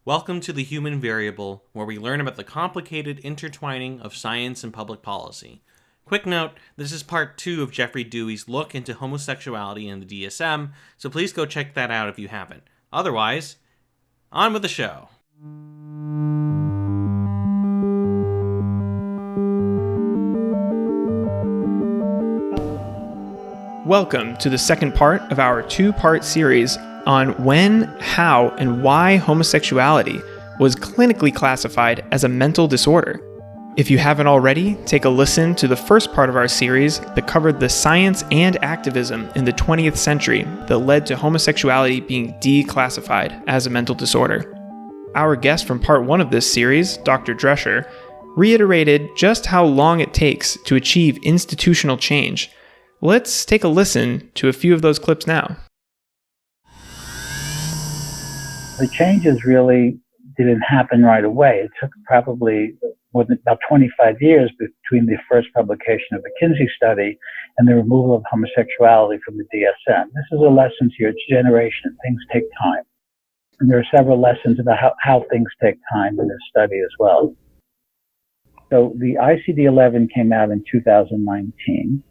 Welcome to The Human Variable, where we learn about the complicated intertwining of science and public policy. Quick note, this is part 2 of Jeffery Dewey's look into homosexuality in the DSM, so please go check that out if you haven't. Otherwise, on with the show. Welcome to the second part of our two-part series on when, how, and why homosexuality was clinically classified as a mental disorder. If you haven't already, take a listen to the first part of our series that covered the science and activism in the 20th century that led to homosexuality being declassified as a mental disorder. Our guest from part 1 of this series, Dr. Drescher, reiterated just how long it takes to achieve institutional change. Let's take a listen to a few of those clips now. The changes really didn't happen right away. It took probably more than about 25 years between the first publication of the Kinsey study and the removal of homosexuality from the DSM. This is a lesson to your generation. Things take time. And there are several lessons about how things take time in this study as well. So the ICD-11 came out in 2019,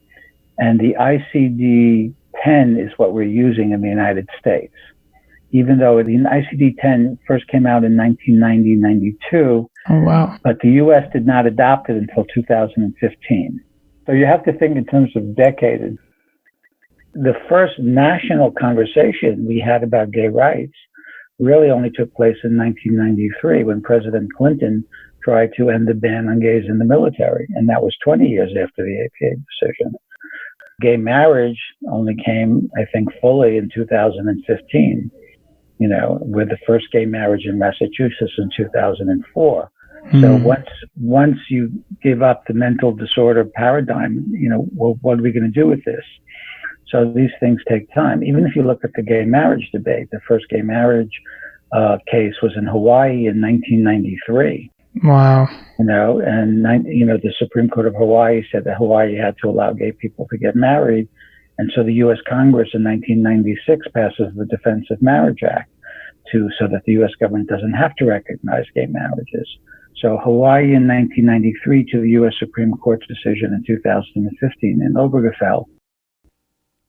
and the ICD-10 is what we're using in the United States. Even though the ICD-10 first came out in 1990-92, Oh, wow. but the U.S. did not adopt it until 2015. So you have to think in terms of decades. The first national conversation we had about gay rights really only took place in 1993 when President Clinton tried to end the ban on gays in the military, and that was 20 years after the APA decision. Gay marriage only came, I think, fully in 2015. With the first gay marriage in Massachusetts in 2004. So once you give up the mental disorder paradigm, what are we going to do with this? So these things take time. Even if you look at the gay marriage debate, the first gay marriage case was in Hawaii in 1993. Wow. The Supreme Court of Hawaii said that Hawaii had to allow gay people to get married. And so the U.S. Congress in 1996 passes the Defense of Marriage Act so that the U.S. government doesn't have to recognize gay marriages. So Hawaii in 1993 to the U.S. Supreme Court's decision in 2015 in Obergefell.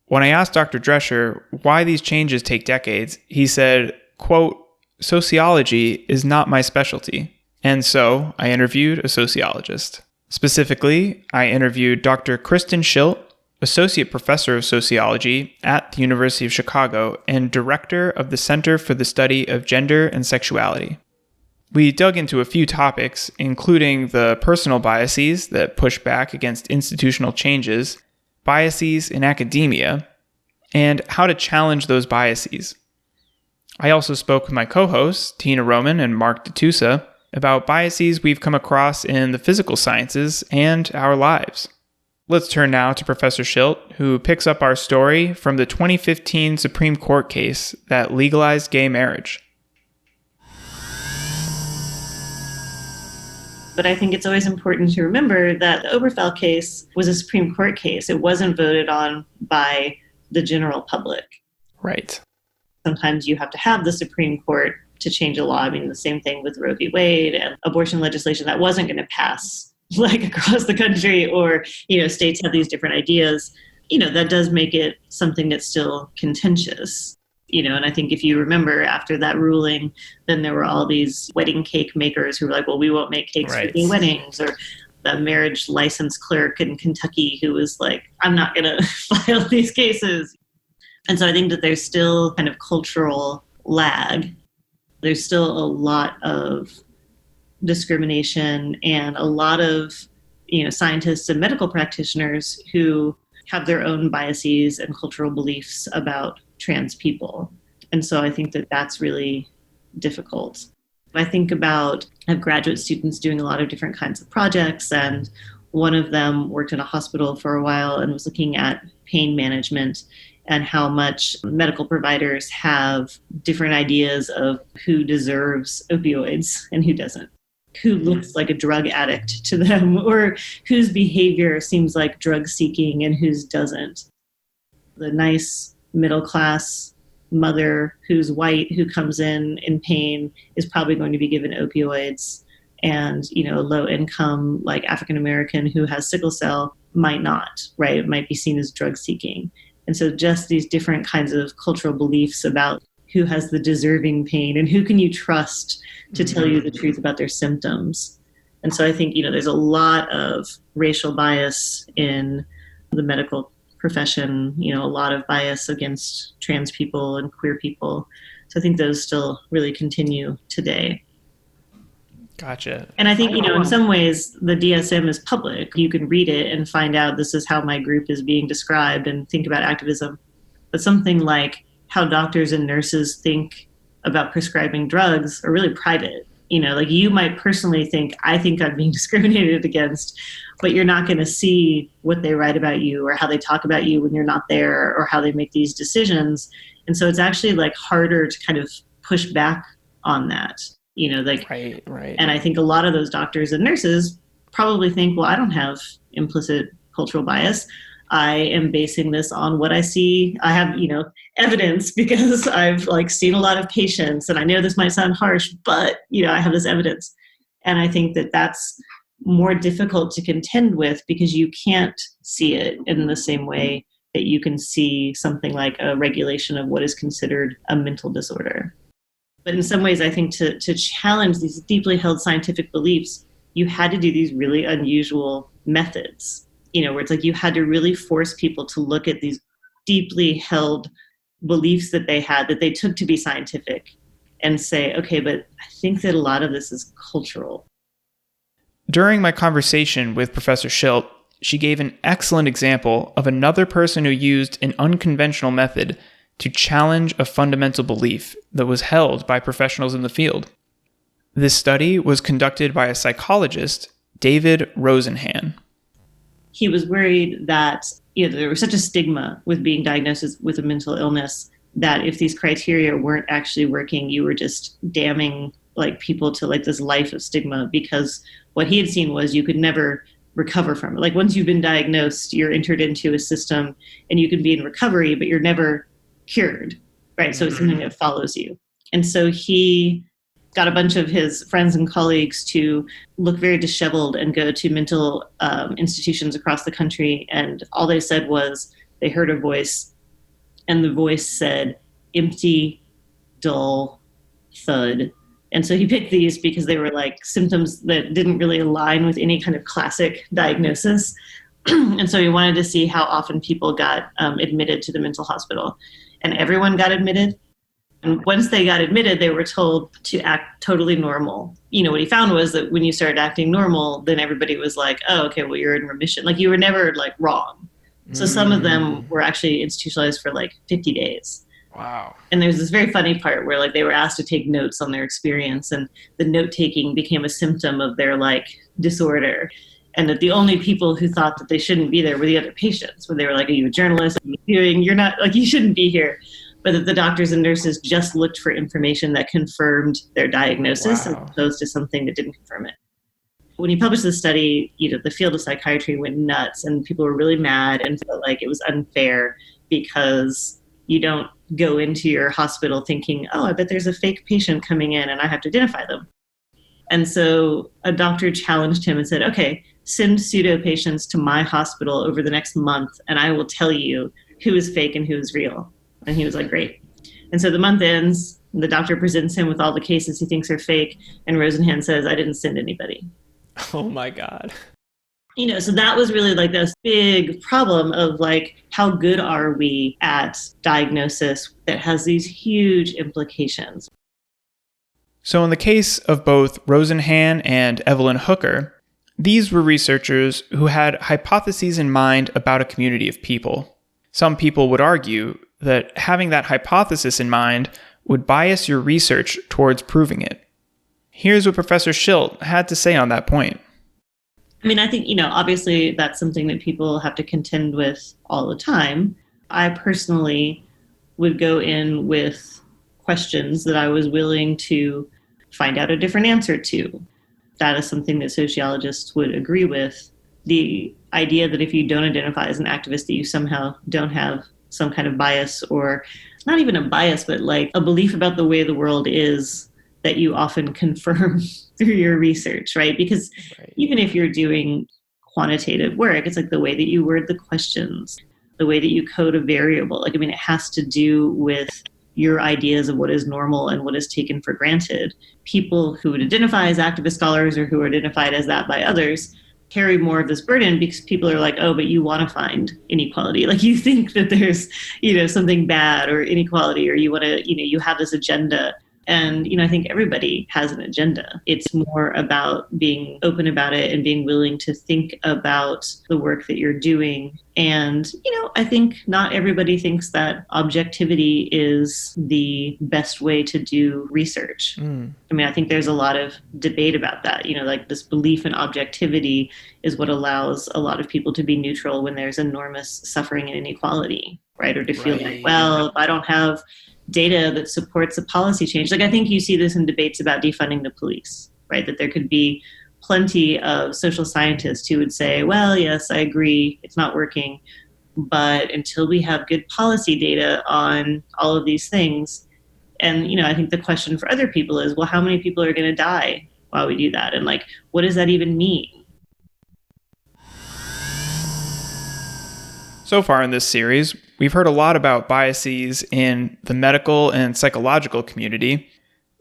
When I asked Dr. Drescher why these changes take decades, he said, quote, "Sociology is not my specialty." And so I interviewed a sociologist. Specifically, I interviewed Dr. Kristen Schilt, Associate Professor of Sociology at the University of Chicago and Director of the Center for the Study of Gender and Sexuality. We dug into a few topics, including the personal biases that push back against institutional changes, biases in academia, and how to challenge those biases. I also spoke with my co-hosts, Tina Roman and Mark DeTusa, about biases we've come across in the physical sciences and our lives. Let's turn now to Professor Schilt, who picks up our story from the 2015 Supreme Court case that legalized gay marriage. But I think it's always important to remember that the Obergefell case was a Supreme Court case. It wasn't voted on by the general public. Right. Sometimes you have to have the Supreme Court to change a law. I mean, the same thing with Roe v. Wade and abortion legislation that wasn't going to pass across the country, or, states have these different ideas, that does make it something that's still contentious, and I think if you remember after that ruling, then there were all these wedding cake makers who were like, well, we won't make cakes for gay weddings, or the marriage license clerk in Kentucky who was like, I'm not going to file these cases. And so I think that there's still kind of cultural lag. There's still a lot of discrimination and a lot of scientists and medical practitioners who have their own biases and cultural beliefs about trans people. And so I think that that's really difficult. I think about I have graduate students doing a lot of different kinds of projects, and one of them worked in a hospital for a while and was looking at pain management and how much medical providers have different ideas of who deserves opioids and who doesn't. Who looks like a drug addict to them, or whose behavior seems like drug seeking and whose doesn't. The nice middle class mother who's white who comes in pain is probably going to be given opioids, and a low income like African American who has sickle cell might not, right? It might be seen as drug seeking. And so just these different kinds of cultural beliefs about who has the deserving pain and who can you trust to tell you the truth about their symptoms. And so I think there's a lot of racial bias in the medical profession, a lot of bias against trans people and queer people. So I think those still really continue today. Gotcha. And I think, in some ways, the DSM is public. You can read it and find out this is how my group is being described and think about activism. But something like how doctors and nurses think about prescribing drugs are really private. Like you might personally think, I think I'm being discriminated against, but you're not going to see what they write about you or how they talk about you when you're not there or how they make these decisions. And so it's actually like harder to kind of push back on that. Right. And I think a lot of those doctors and nurses probably think, well, I don't have implicit cultural bias. I am basing this on what I see. I have, evidence because I've seen a lot of patients, and I know this might sound harsh, but, I have this evidence. And I think that that's more difficult to contend with because you can't see it in the same way that you can see something like a regulation of what is considered a mental disorder. But in some ways, I think to challenge these deeply held scientific beliefs, you had to do these really unusual methods, where it's like you had to really force people to look at these deeply held beliefs that they had, that they took to be scientific, and say, okay, but I think that a lot of this is cultural. During my conversation with Professor Schilt, she gave an excellent example of another person who used an unconventional method to challenge a fundamental belief that was held by professionals in the field. This study was conducted by a psychologist, David Rosenhan. He was worried that there was such a stigma with being diagnosed with a mental illness that if these criteria weren't actually working, you were just damning people to this life of stigma, because what he had seen was you could never recover from it. Once you've been diagnosed, you're entered into a system and you can be in recovery, but you're never cured, right? So it's something that follows you. And so he got a bunch of his friends and colleagues to look very disheveled and go to mental institutions across the country. And all they said was they heard a voice, and the voice said, empty, dull, thud. And so he picked these because they were symptoms that didn't really align with any kind of classic diagnosis. And so he wanted to see how often people got admitted to the mental hospital. And everyone got admitted. And once they got admitted, they were told to act totally normal. What he found was that when you started acting normal, then everybody was like, oh, okay, well, you're in remission. You were never wrong. So some of them were actually institutionalized for 50 days. Wow. And there's this very funny part where they were asked to take notes on their experience, and the note taking became a symptom of their disorder. And that the only people who thought that they shouldn't be there were the other patients, when they were like, are you a journalist? Are you doing? You're not, you shouldn't be here. But that the doctors and nurses just looked for information that confirmed their diagnosis, as opposed to something that didn't confirm it. When he published the study, the field of psychiatry went nuts, and people were really mad and felt like it was unfair because you don't go into your hospital thinking, oh, I bet there's a fake patient coming in and I have to identify them. And so a doctor challenged him and said, okay, send pseudo patients to my hospital over the next month, and I will tell you who is fake and who is real. And he was like, great. And so the month ends, the doctor presents him with all the cases he thinks are fake, and Rosenhan says, I didn't send anybody. Oh my God. So that was really this big problem of how good are we at diagnosis that has these huge implications. So in the case of both Rosenhan and Evelyn Hooker, these were researchers who had hypotheses in mind about a community of people. Some people would argue that having that hypothesis in mind would bias your research towards proving it. Here's what Professor Schilt had to say on that point. I think, obviously that's something that people have to contend with all the time. I personally would go in with questions that I was willing to find out a different answer to. That is something that sociologists would agree with. The idea that if you don't identify as an activist, that you somehow don't have some kind of bias, or not even a bias, but like a belief about the way the world is that you often confirm through your research, right? Because even if you're doing quantitative work, it's like the way that you word the questions, the way that you code a variable. Like, I mean, it has to do with your ideas of what is normal and what is taken for granted. People who would identify as activist scholars or who are identified as that by others carry more of this burden because people are like, oh, but you want to find inequality. Like, you think that there's, something bad or inequality, or you want to, you have this agenda. And, I think everybody has an agenda. It's more about being open about it and being willing to think about the work that you're doing. And, I think not everybody thinks that objectivity is the best way to do research. I mean, I think there's a lot of debate about that. Like, this belief in objectivity is what allows a lot of people to be neutral when there's enormous suffering and inequality, right? Or to feel like, well, if I don't have data that supports a policy change. Like, I think you see this in debates about defunding the police, right? That there could be plenty of social scientists who would say, well, yes, I agree, it's not working. But until we have good policy data on all of these things, and, I think the question for other people is, well, how many people are going to die while we do that? And like, what does that even mean? So far in this series, we've heard a lot about biases in the medical and psychological community.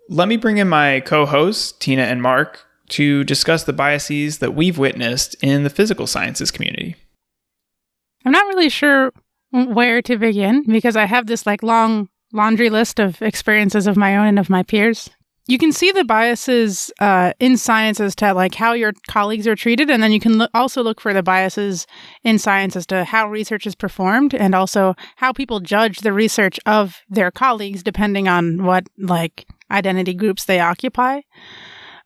Let me bring in my co-hosts, Tina and Mark, to discuss the biases that we've witnessed in the physical sciences community. I'm not really sure where to begin because I have this like laundry list of experiences of my own and of my peers. You can see the biases in science as to like how your colleagues are treated, and then you can also look for the biases in science as to how research is performed, and also how people judge the research of their colleagues depending on what like identity groups they occupy.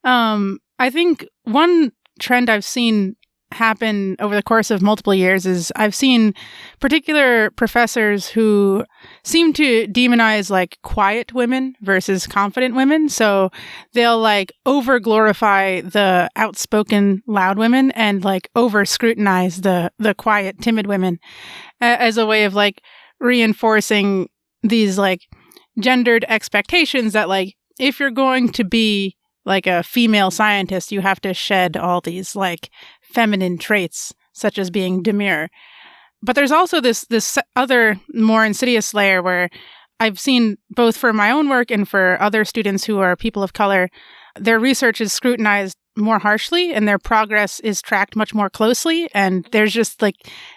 I think one trend I've seen happen over the course of multiple years is I've seen particular professors who seem to demonize like quiet women versus confident women. So they'll like over glorify the outspoken loud women and like over scrutinize the quiet timid women as a way of like reinforcing these like gendered expectations that like if you're going to be like a female scientist, you have to shed all these like feminine traits, such as being demure. But there's also this other more insidious layer where I've seen both for my own work and for other students who are people of color, their research is scrutinized more harshly and their progress is tracked much more closely. And there's just like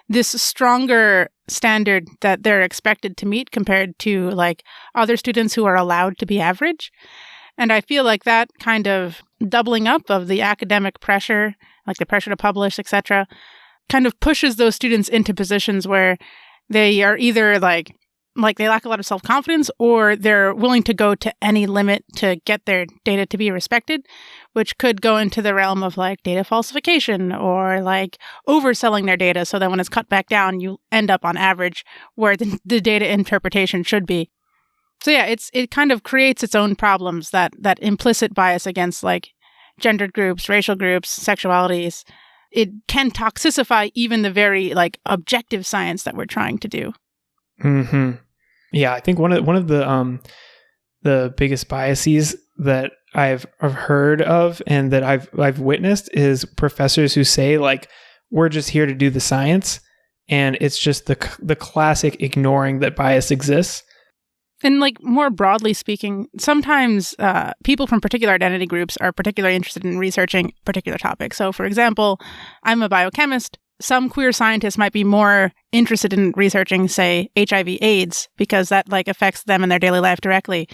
this stronger standard that they're expected to meet compared to like other students who are allowed to be average. And I feel like that kind of doubling up of the academic pressure, like the pressure to publish, etc., kind of pushes those students into positions where they are either like they lack a lot of self-confidence, or they're willing to go to any limit to get their data to be respected, which could go into the realm of like data falsification or like overselling their data so that when it's cut back down, you end up on average where the data interpretation should be. So yeah, it kind of creates its own problems, that implicit bias against like gendered groups, racial groups, sexualities. It can toxicify even the very like objective science that we're trying to do. Mm-hmm. Yeah, I think one of the biggest biases that I've heard of and that I've witnessed is professors who say like, we're just here to do the science, and it's just the classic ignoring that bias exists. And like more broadly speaking, sometimes people from particular identity groups are particularly interested in researching particular topics. So for example, I'm a biochemist. Some queer scientists might be more interested in researching, say, HIV/AIDS, because that like affects them in their daily life directly.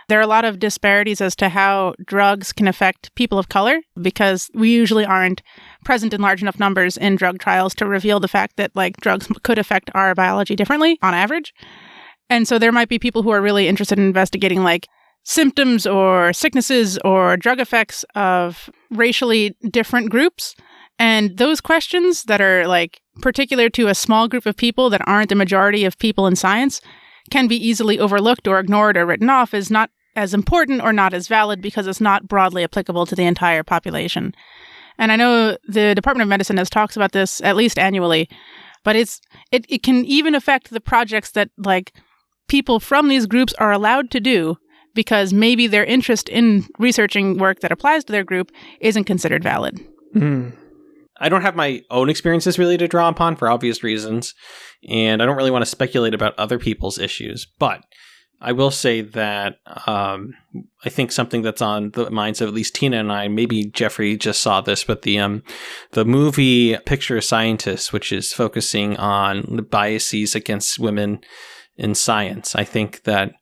There are a lot of disparities as to how drugs can affect people of color, because we usually aren't present in large enough numbers in drug trials to reveal the fact that like drugs could affect our biology differently on average. And so there might be people who are really interested in investigating like symptoms or sicknesses or drug effects of racially different groups. And those questions that are like particular to a small group of people that aren't the majority of people in science can be easily overlooked or ignored or written off as not as important or not as valid because it's not broadly applicable to the entire population. And I know the Department of Medicine has talks about this at least annually, But it can even affect the projects that like people from these groups are allowed to do, because maybe their interest in researching work that applies to their group isn't considered valid. I don't have my own experiences really to draw upon for obvious reasons, and I don't really want to speculate about other people's issues, but I will say that I think something that's on the minds of at least Tina and I, maybe Jeffrey just saw this, but the movie Picture a Scientist, which is focusing on the biases against women in science. I think that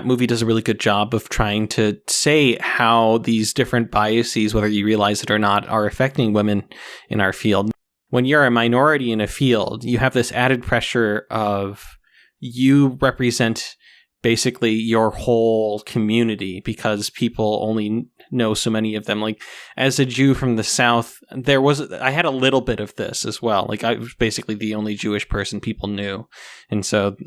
movie does a really good job of trying to say how these different biases, whether you realize it or not, are affecting women in our field. When you're a minority in a field, you have this added pressure of you represent basically your whole community because people only know so many of them. Like, as a Jew from the South, I had a little bit of this as well. Like, I was basically the only Jewish person people knew. And so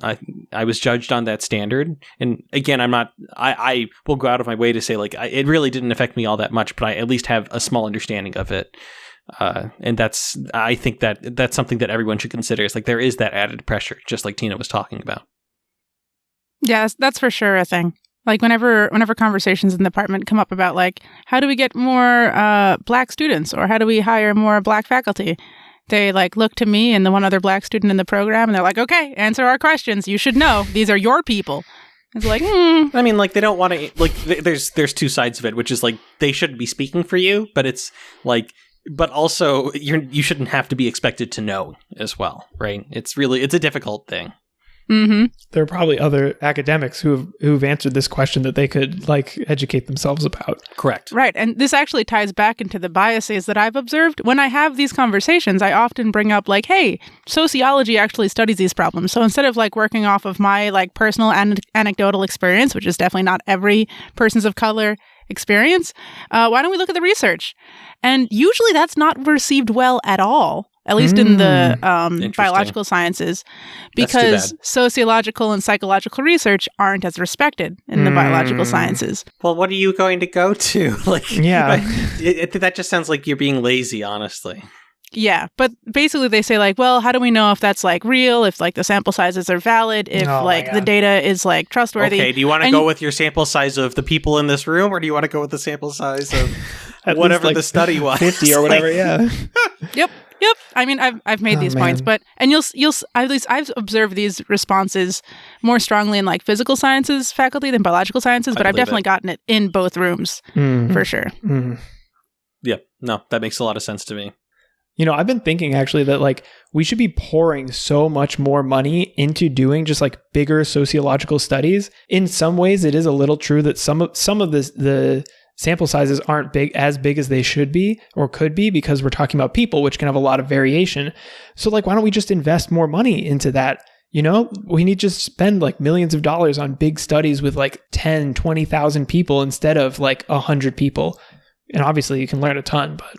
I was judged on that standard. And again, I will go out of my way to say, like, it really didn't affect me all that much, but I at least have a small understanding of it. And I think that's something that everyone should consider. It's like, there is that added pressure, just like Tina was talking about. Yeah, that's for sure a thing. Like whenever conversations in the department come up about like, how do we get more Black students, or how do we hire more Black faculty? They like look to me and the one other Black student in the program, and they're like, okay, answer our questions. You should know. These are your people. It's like, I mean, like, they don't want to, like, there's two sides of it, which is like, they shouldn't be speaking for you, but it's like, but also you shouldn't have to be expected to know as well, right? It's a difficult thing. Mm-hmm. There are probably other academics who've answered this question that they could like educate themselves about. Correct. Right. And this actually ties back into the biases that I've observed. When I have these conversations, I often bring up like, hey, sociology actually studies these problems. So instead of like working off of my like personal anecdotal experience, which is definitely not every person's of color experience, why don't we look at the research? And usually that's not received well at all. At least in the biological sciences, because sociological and psychological research aren't as respected in the biological sciences. Well, what are you going to go to? Like, yeah, that just sounds like you're being lazy, honestly. Yeah, but basically they say like, well, how do we know if that's like real, if like the sample sizes are valid, if like the data is like trustworthy? Okay, do you want to go with your sample size of the people in this room, or do you want to go with the sample size of whatever the study was? 50 or whatever, yeah. Yep. I mean, I've made these points, but you'll at least I've observed these responses more strongly in like physical sciences faculty than biological sciences, but I've definitely gotten it in both rooms for sure. Yeah, no, that makes a lot of sense to me. You know, I've been thinking actually that like we should be pouring so much more money into doing just like bigger sociological studies. In some ways, it is a little true that some of the sample sizes aren't as big as they should be or could be, because we're talking about people, which can have a lot of variation. So like, why don't we just invest more money into that? You know, we need to spend like millions of dollars on big studies with like 10, 20,000 people instead of like 100 people. And obviously you can learn a ton, but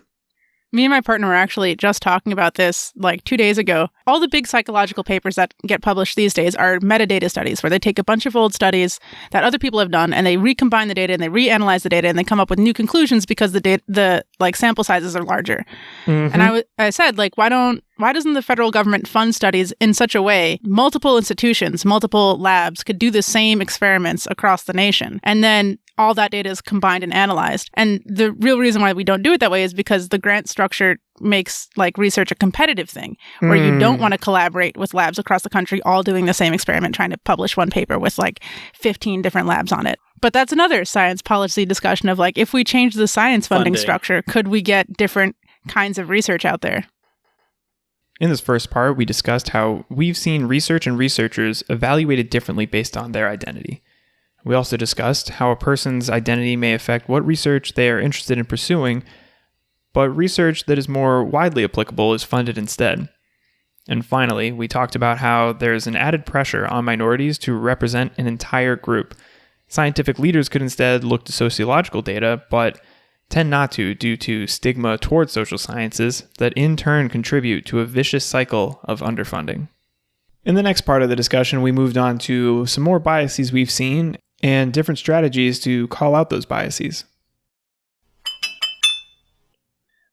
me and my partner were actually just talking about this like 2 days ago. All the big psychological papers that get published these days are metadata studies, where they take a bunch of old studies that other people have done and they recombine the data and they reanalyze the data and they come up with new conclusions because the like sample sizes are larger. And I said, like, why doesn't the federal government fund studies in such a way multiple institutions, multiple labs could do the same experiments across the nation, and then all that data is combined and analyzed? And the real reason why we don't do it that way is because the grant structure makes like research a competitive thing, where you don't want to collaborate with labs across the country all doing the same experiment, trying to publish one paper with like 15 different labs on it. But that's another science policy discussion of like, if we change the science funding structure, could we get different kinds of research out there? In this first part, we discussed how we've seen research and researchers evaluated differently based on their identity. We also discussed how a person's identity may affect what research they are interested in pursuing, but research that is more widely applicable is funded instead. And finally, we talked about how there's an added pressure on minorities to represent an entire group. Scientific leaders could instead look to sociological data, but tend not to due to stigma towards social sciences that in turn contribute to a vicious cycle of underfunding. In the next part of the discussion, we moved on to some more biases we've seen and different strategies to call out those biases.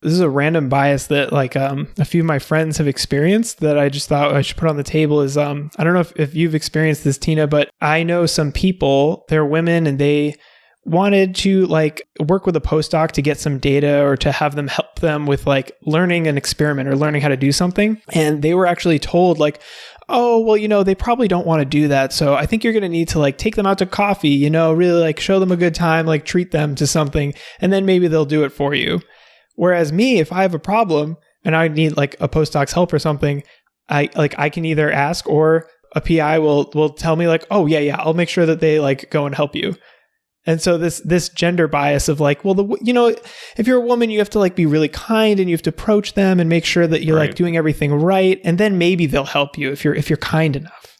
This is a random bias that like a few of my friends have experienced that I just thought I should put on the table is I don't know if you've experienced this, Tina, but I know some people, they're women, and they wanted to like work with a postdoc to get some data or to have them help them with like learning an experiment or learning how to do something. And they were actually told like, oh, well, you know, they probably don't want to do that. So I think you're going to need to like take them out to coffee, you know, really like show them a good time, like treat them to something, and then maybe they'll do it for you. Whereas me, if I have a problem and I need like a postdoc's help or something, I can either ask or a PI will tell me like, oh yeah, I'll make sure that they like go and help you. And so this gender bias of like, well, you know, if you're a woman, you have to like be really kind and you have to approach them and make sure that you're like doing everything right, and then maybe they'll help you if you're kind enough.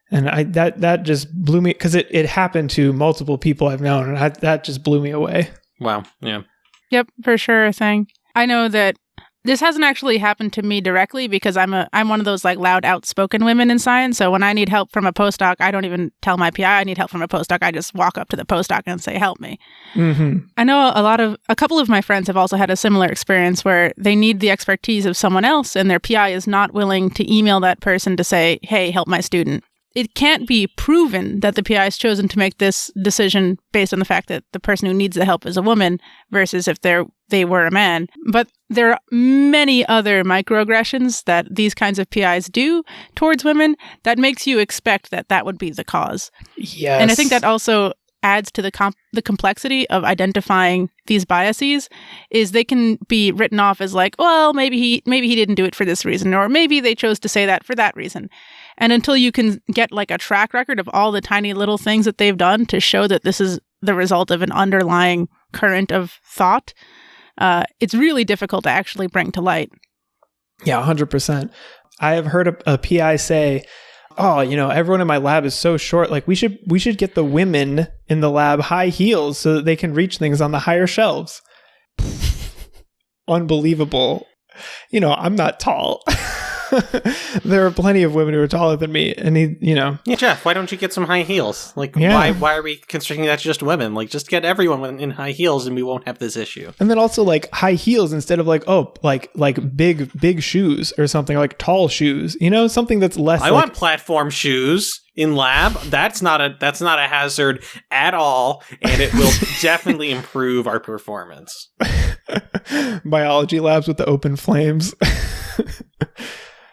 And that just blew me, because it happened to multiple people I've known, and that just blew me away. Wow. Yeah. Yep, for sure a thing. I know that this hasn't actually happened to me directly because I'm one of those like loud, outspoken women in science. So when I need help from a postdoc, I don't even tell my PI I need help from a postdoc. I just walk up to the postdoc and say, help me. Mm-hmm. I know a couple of my friends have also had a similar experience where they need the expertise of someone else and their PI is not willing to email that person to say, hey, help my student. It can't be proven that the PI has chosen to make this decision based on the fact that the person who needs the help is a woman versus if they were a man. But there are many other microaggressions that these kinds of PIs do towards women that makes you expect that would be the cause. Yes. And I think that also adds to the complexity of identifying these biases. Is they can be written off as like, well, maybe he didn't do it for this reason, or maybe they chose to say that for that reason. And until you can get like a track record of all the tiny little things that they've done to show that this is the result of an underlying current of thought, it's really difficult to actually bring to light. Yeah, 100%. I have heard a PI say, oh, you know, everyone in my lab is so short. Like we should get the women in the lab high heels so that they can reach things on the higher shelves. Unbelievable. You know, I'm not tall. There are plenty of women who are taller than me, and Yeah, Jeff, why don't you get some high heels? Like, why are we constricting that to just women? Like, just get everyone in high heels, and we won't have this issue. And then also like high heels instead of like like big shoes or something, like tall shoes. You know, something that's less. I want platform shoes in lab. That's not a hazard at all, and it will definitely improve our performance. Biology labs with the open flames.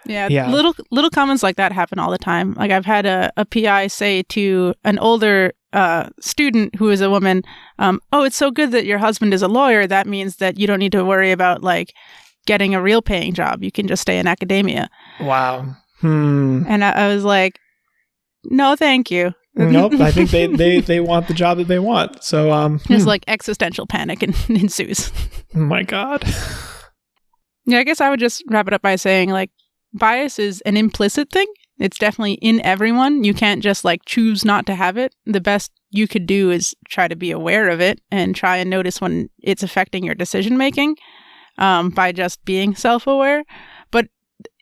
Yeah, little comments like that happen all the time. Like I've had a PI say to an older student who is a woman, oh, it's so good that your husband is a lawyer. That means that you don't need to worry about like getting a real paying job. You can just stay in academia. Wow. And I was like, no, thank you. Nope. I think they want the job that they want. So there's like existential panic ensues. Oh my God. Yeah, I guess I would just wrap it up by saying like, bias is an implicit thing. It's definitely in everyone. You can't just like choose not to have it. The best you could do is try to be aware of it and try and notice when it's affecting your decision making by just being self-aware. But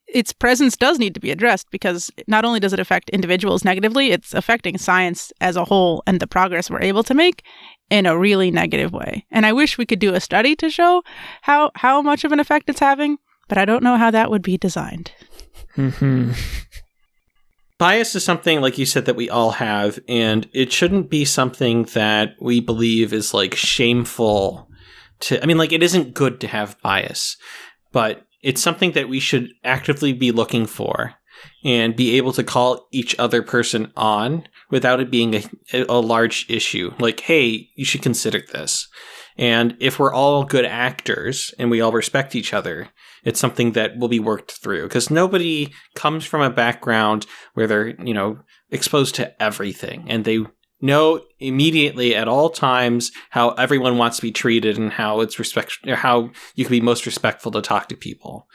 its presence does need to be addressed because not only does it affect individuals negatively, it's affecting science as a whole and the progress we're able to make in a really negative way. And I wish we could do a study to show how much of an effect it's having. But I don't know how that would be designed. Mm-hmm. Bias is something, like you said, that we all have, and it shouldn't be something that we believe is like shameful to. I mean, like it isn't good to have bias, but it's something that we should actively be looking for and be able to call each other person on without it being a large issue. Like, hey, you should consider this. And if we're all good actors and we all respect each other, it's something that will be worked through because nobody comes from a background where they're, exposed to everything and they know immediately at all times how everyone wants to be treated and how how you can be most respectful to talk to people.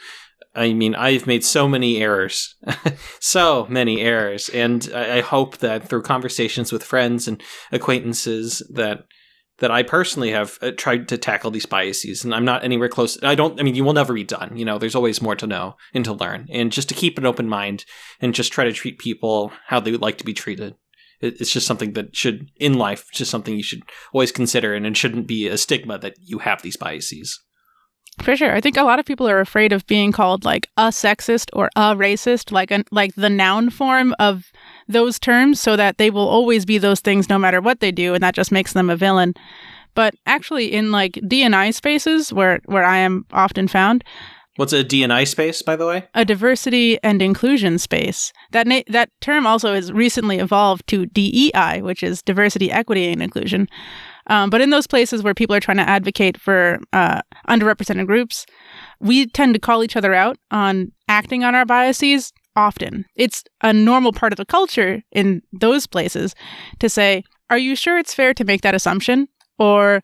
I mean, I've made so many errors, and I hope that through conversations with friends and acquaintances that I personally have tried to tackle these biases, and I'm not anywhere close. You will never be done. There's always more to know and to learn, and just to keep an open mind and just try to treat people how they would like to be treated. It's just something that in life, just something you should always consider, and it shouldn't be a stigma that you have these biases. For sure. I think a lot of people are afraid of being called like a sexist or a racist, like the noun form of those terms, so that they will always be those things no matter what they do, and that just makes them a villain. But actually in like D&I spaces where I am often found. What's a D&I space, by the way? A diversity and inclusion space. That term also has recently evolved to DEI, which is diversity, equity, and inclusion. But in those places where people are trying to advocate for underrepresented groups, we tend to call each other out on acting on our biases often. It's a normal part of the culture in those places to say, are you sure it's fair to make that assumption? Or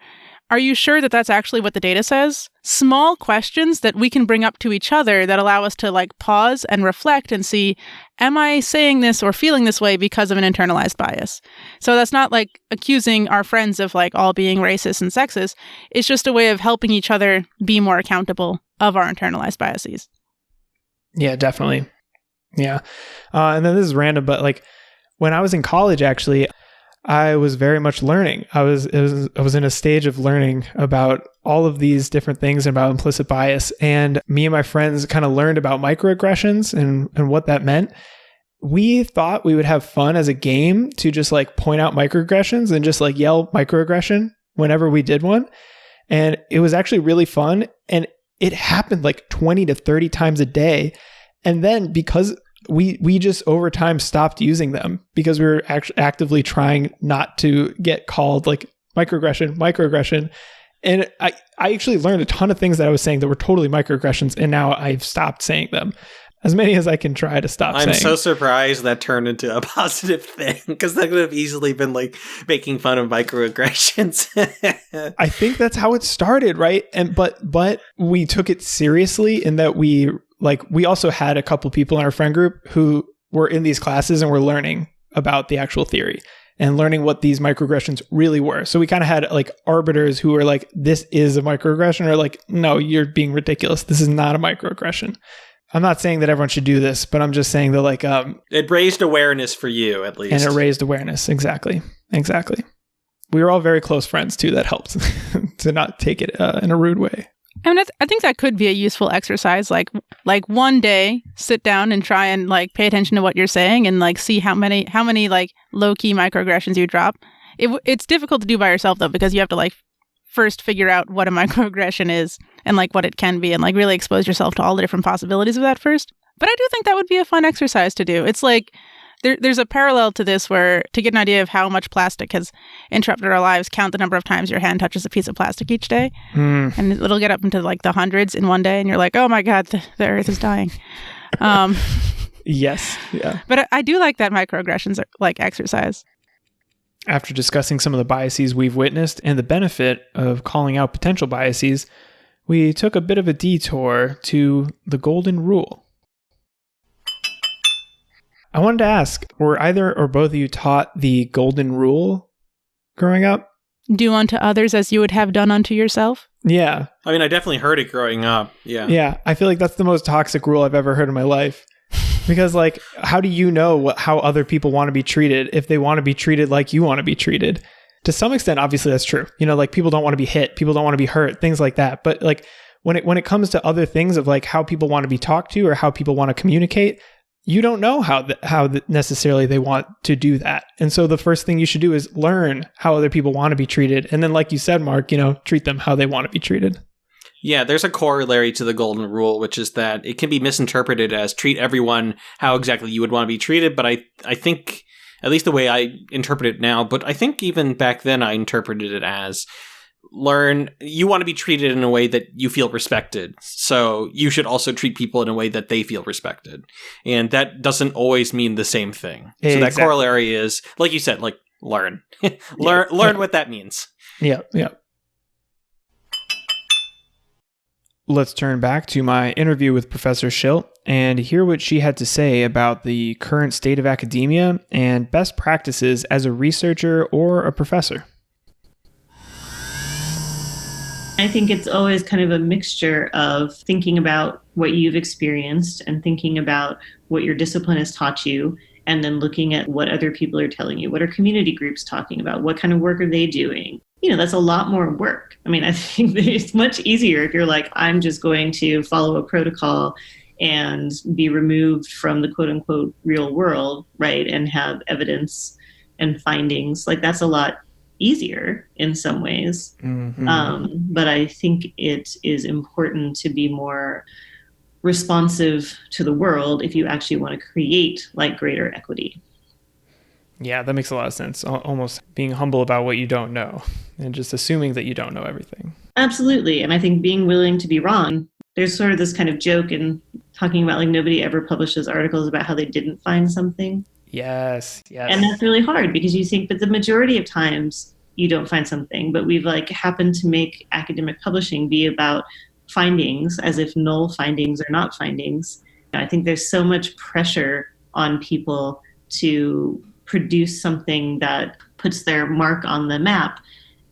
are you sure that that's actually what the data says? Small questions that we can bring up to each other that allow us to like pause and reflect and see, am I saying this or feeling this way because of an internalized bias? So that's not like accusing our friends of like all being racist and sexist. It's just a way of helping each other be more accountable of our internalized biases. Yeah, definitely. Yeah. And then this is random, but like when I was in college, actually, I was very much learning. I was in a stage of learning about all of these different things about implicit bias. And me and my friends kind of learned about microaggressions and what that meant. We thought we would have fun as a game to just like point out microaggressions and just like yell microaggression whenever we did one. And it was actually really fun. And it happened like 20 to 30 times a day. And then because we just over time stopped using them because we were actively trying not to get called like microaggression. And I actually learned a ton of things that I was saying that were totally microaggressions. And now I've stopped saying them. As many as I can try to stop saying. I'm so surprised that turned into a positive thing, because that could have easily been like making fun of microaggressions. I think that's how it started, right? And but we took it seriously in that we also had a couple people in our friend group who were in these classes and were learning about the actual theory and learning what these microaggressions really were. So we kind of had like arbiters who were like, this is a microaggression, or like, no, you're being ridiculous. This is not a microaggression. I'm not saying that everyone should do this, but I'm just saying that like... it raised awareness for you, at least. And it raised awareness. Exactly. We were all very close friends, too. That helped to not take it in a rude way. I mean, I think that could be a useful exercise. Like one day, sit down and try and like pay attention to what you're saying and like see how many like low-key microaggressions you drop. It's difficult to do by yourself, though, because you have to like first figure out what a microaggression is and like what it can be and like really expose yourself to all the different possibilities of that first. But I do think that would be a fun exercise to do. It's like there's a parallel to this where to get an idea of how much plastic has interrupted our lives, count the number of times your hand touches a piece of plastic each day. And it'll get up into like the hundreds in one day and you're like, oh my God, the earth is dying. Yes. Yeah. But I do like that microaggressions like exercise. After discussing some of the biases we've witnessed and the benefit of calling out potential biases, we took a bit of a detour to the golden rule. I wanted to ask, were either or both of you taught the golden rule growing up? Do unto others as you would have done unto yourself? Yeah. I mean, I definitely heard it growing up. Yeah. Yeah. I feel like that's the most toxic rule I've ever heard in my life. Because like, how do you know how other people want to be treated if they want to be treated like you want to be treated? To some extent, obviously that's true. You know, like people don't want to be hit, people don't want to be hurt, things like that. But like when it comes to other things of like how people want to be talked to or how people want to communicate, you don't know how necessarily they want to do that. And so the first thing you should do is learn how other people want to be treated. And then like you said, Mark, treat them how they want to be treated. Yeah, there's a corollary to the golden rule, which is that it can be misinterpreted as treat everyone how exactly you would want to be treated. But I think, at least the way I interpret it now, but I think even back then I interpreted it as you want to be treated in a way that you feel respected. So you should also treat people in a way that they feel respected. And that doesn't always mean the same thing. Exactly. So that corollary is, like you said, like learn. learn what that means. Yeah. Let's turn back to my interview with Professor Schilt and hear what she had to say about the current state of academia and best practices as a researcher or a professor. I think it's always kind of a mixture of thinking about what you've experienced and thinking about what your discipline has taught you, and then looking at what other people are telling you. What are community groups talking about? What kind of work are they doing? that's a lot more work. I mean, I think that it's much easier if you're like, I'm just going to follow a protocol and be removed from the quote unquote real world, right? And have evidence and findings. Like, that's a lot easier in some ways. But I think it is important to be more responsive to the world if you actually want to create like greater equity. Yeah, that makes a lot of sense. Almost being humble about what you don't know and just assuming that you don't know everything. Absolutely. And I think being willing to be wrong, there's sort of this kind of joke in talking about like nobody ever publishes articles about how they didn't find something. Yes. And that's really hard because you think, but the majority of times you don't find something, but we've like happened to make academic publishing be about findings as if null findings are not findings. I think there's so much pressure on people to produce something that puts their mark on the map.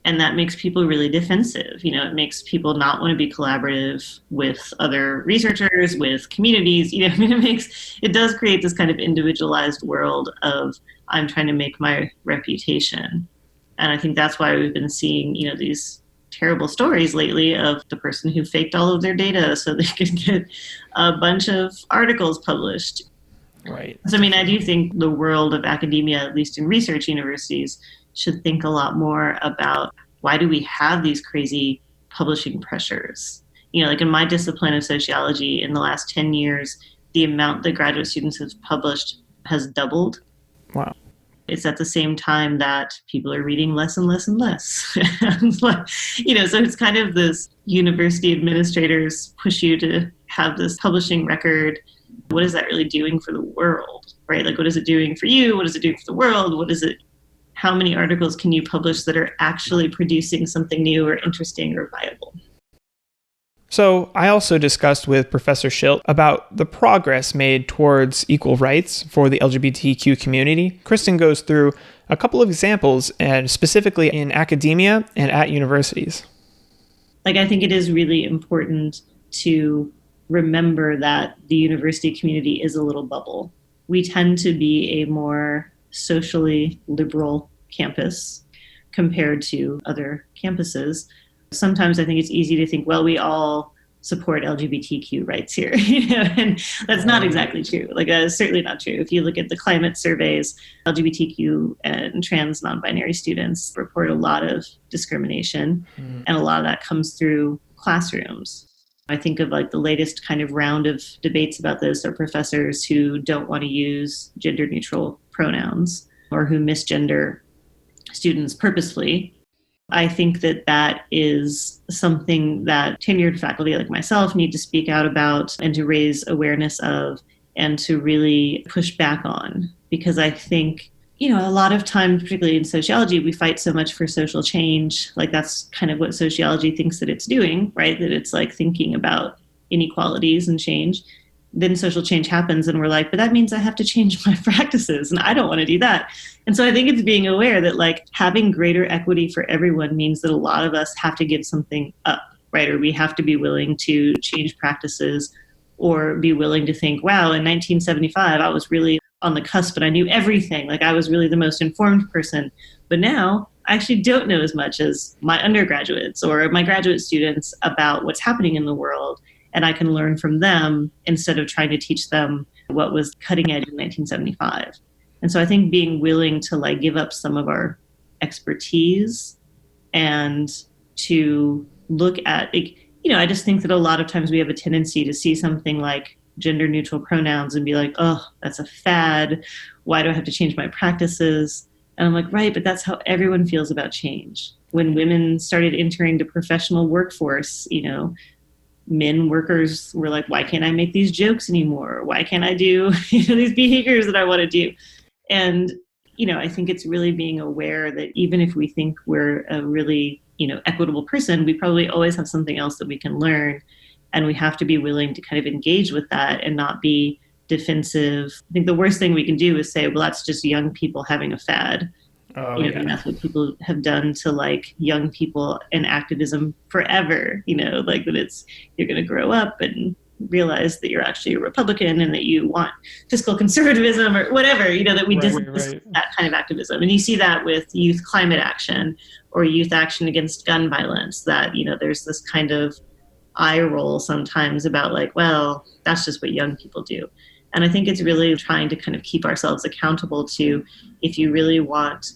And that makes people really defensive. It makes people not want to be collaborative with other researchers, with communities. I mean, it does create this kind of individualized world of I'm trying to make my reputation. And I think that's why we've been seeing, these terrible stories lately of the person who faked all of their data so they could get a bunch of articles published. Right. So, I mean, I do think the world of academia, at least in research universities, should think a lot more about why do we have these crazy publishing pressures? Like in my discipline of sociology, in the last 10 years, the amount that graduate students have published has doubled. Wow. It's at the same time that people are reading less and less and less. So it's kind of this university administrators push you to have this publishing record. What is that really doing for the world, right? Like, what is it doing for you? What is it doing for the world? How many articles can you publish that are actually producing something new or interesting or viable? So I also discussed with Professor Schilt about the progress made towards equal rights for the LGBTQ community. Kristen goes through a couple of examples, and specifically in academia and at universities. Like, I think it is really important to remember that the university community is a little bubble. We tend to be a more socially liberal campus compared to other campuses. Sometimes I think it's easy to think, well, we all support LGBTQ rights here, and that's not exactly true. Like, that is certainly not true. If you look at the climate surveys, LGBTQ and trans non-binary students report a lot of discrimination, and a lot of that comes through classrooms. I think of like the latest kind of round of debates about this are professors who don't want to use gender neutral pronouns or who misgender students purposefully. I think that that is something that tenured faculty like myself need to speak out about and to raise awareness of and to really push back on. Because I think, a lot of times, particularly in sociology, we fight so much for social change. Like, that's kind of what sociology thinks that it's doing, right? That it's like thinking about inequalities and change. Then social change happens and we're like, but that means I have to change my practices and I don't want to do that. And so I think it's being aware that like having greater equity for everyone means that a lot of us have to give something up, right? Or we have to be willing to change practices or be willing to think, wow, in 1975, I was really on the cusp and I knew everything. Like, I was really the most informed person. But now I actually don't know as much as my undergraduates or my graduate students about what's happening in the world. And I can learn from them instead of trying to teach them what was cutting edge in 1975. And so I think being willing to like give up some of our expertise and to look at, I just think that a lot of times we have a tendency to see something like gender neutral pronouns and be like, oh, that's a fad. Why do I have to change my practices? And I'm like, right, but that's how everyone feels about change. When women started entering the professional workforce, men workers were like, why can't I make these jokes anymore? Why can't I do these behaviors that I want to do? And, I think it's really being aware that even if we think we're a really, equitable person, we probably always have something else that we can learn. And we have to be willing to kind of engage with that and not be defensive. I think the worst thing we can do is say, well, that's just young people having a fad. And that's what people have done to like young people in activism forever, like that you're going to grow up and realize that you're actually a Republican and that you want fiscal conservatism or whatever, that we dismiss that kind of activism. And you see that with youth climate action or youth action against gun violence, that, there's this kind of eye roll sometimes about like, well, that's just what young people do. And I think it's really trying to kind of keep ourselves accountable to, if you really want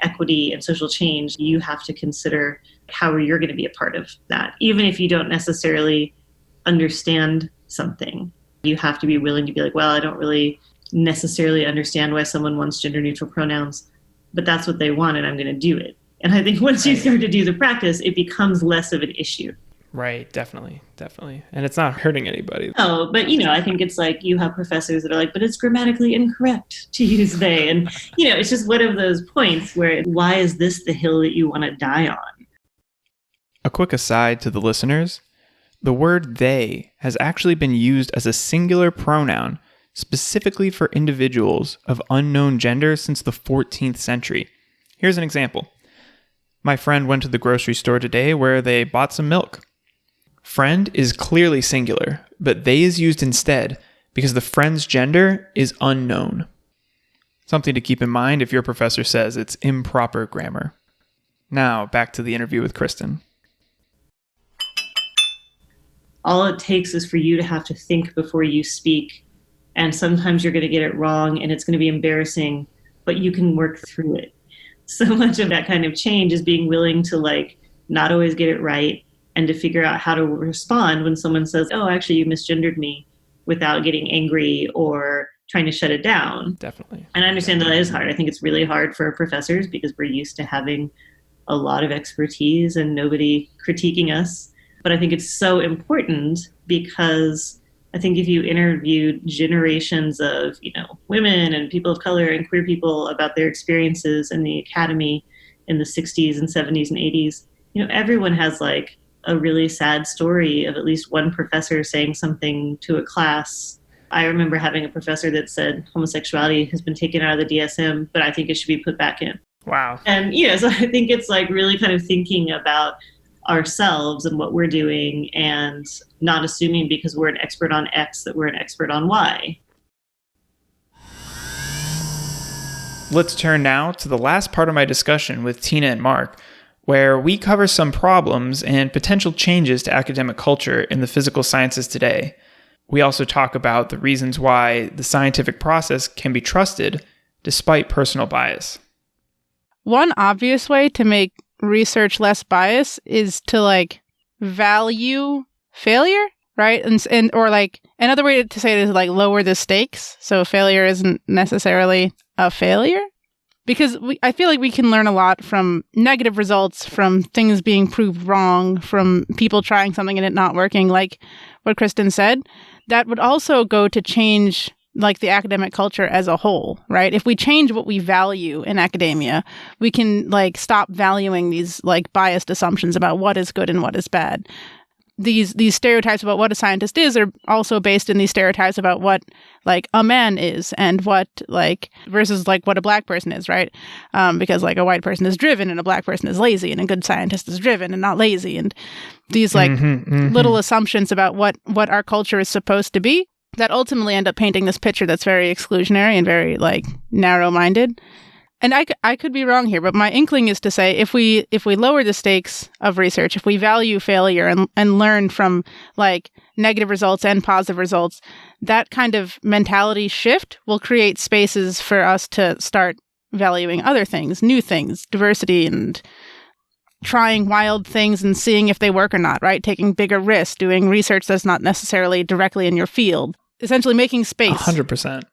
equity and social change, you have to consider how you're going to be a part of that. Even if you don't necessarily understand something, you have to be willing to be like, well, I don't really necessarily understand why someone wants gender neutral pronouns, but that's what they want and I'm going to do it. And I think once you start to do the practice, it becomes less of an issue. Right. Definitely. And it's not hurting anybody. Oh, but I think it's like you have professors that are like, but it's grammatically incorrect to use they. And, it's just one of those points where why is this the hill that you want to die on? A quick aside to the listeners. The word they has actually been used as a singular pronoun specifically for individuals of unknown gender since the 14th century. Here's an example. My friend went to the grocery store today where they bought some milk. Friend is clearly singular, but they is used instead because the friend's gender is unknown. Something to keep in mind if your professor says it's improper grammar. Now, back to the interview with Kristen. All it takes is for you to have to think before you speak. And sometimes you're going to get it wrong and it's going to be embarrassing, but you can work through it. So much of that kind of change is being willing to not always get it right and to figure out how to respond when someone says, oh, actually you misgendered me, without getting angry or trying to shut it down. Definitely. And I understand that is hard. I think it's really hard for professors because we're used to having a lot of expertise and nobody critiquing us. But I think it's so important because I think if you interviewed generations of, women and people of color and queer people about their experiences in the academy in the 60s and 70s and 80s, everyone has a really sad story of at least one professor saying something to a class. I remember having a professor that said homosexuality has been taken out of the DSM, but I think it should be put back in. Wow. And, so I think it's really kind of thinking about ourselves and what we're doing and not assuming because we're an expert on X that we're an expert on Y. Let's turn now to the last part of my discussion with Tina and Mark, where we cover some problems and potential changes to academic culture in the physical sciences today. We also talk about the reasons why the scientific process can be trusted despite personal bias. One obvious way to make research less biased is to value failure, right? And or another way to say it is lower the stakes. So failure isn't necessarily a failure. Because I feel like we can learn a lot from negative results, from things being proved wrong, from people trying something and it not working, like what Kristen said. That would also go to change the academic culture as a whole, right? If we change what we value in academia, we can stop valuing these biased assumptions about what is good and what is bad. These stereotypes about what a scientist is are also based in these stereotypes about what a man is and what versus what a black person is, right? Because a white person is driven and a black person is lazy and a good scientist is driven and not lazy, and these little assumptions about what our culture is supposed to be that ultimately end up painting this picture that's very exclusionary and very narrow-minded. And I could be wrong here, but my inkling is to say if we lower the stakes of research, if we value failure and learn from negative results and positive results, that kind of mentality shift will create spaces for us to start valuing other things, new things, diversity, and trying wild things and seeing if they work or not, right? Taking bigger risks, doing research that's not necessarily directly in your field, essentially making space. 100%.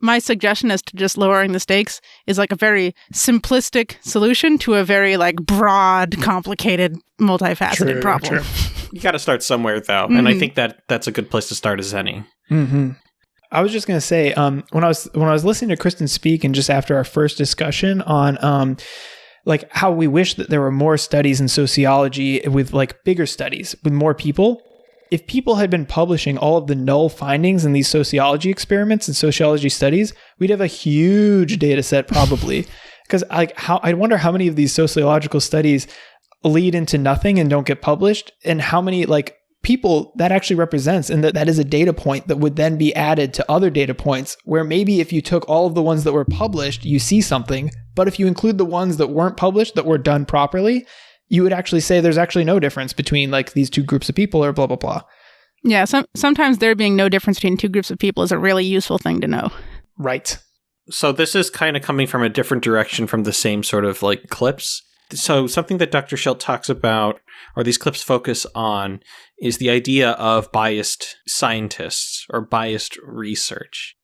My suggestion as to just lowering the stakes is a very simplistic solution to a very broad, complicated, multifaceted problem. True. You got to start somewhere though. Mm-hmm. And I think that's a good place to start as any. Mm-hmm. I was just going to say, when I was listening to Kristen speak and just after our first discussion on, how we wish that there were more studies in sociology with bigger studies with more people. If people had been publishing all of the null findings in these sociology experiments and sociology studies, we'd have a huge data set probably. Because I wonder how many of these sociological studies lead into nothing and don't get published, and how many people that actually represents, and that is a data point that would then be added to other data points, where maybe if you took all of the ones that were published, you see something, but if you include the ones that weren't published, that were done properly, you would actually say there's actually no difference between like these two groups of people or blah, blah, blah. Yeah, sometimes there being no difference between two groups of people is a really useful thing to know. Right. So this is kind of coming from a different direction from the same sort of like clips. So something that Dr. Schilt talks about, or these clips focus on, is the idea of biased scientists or biased research.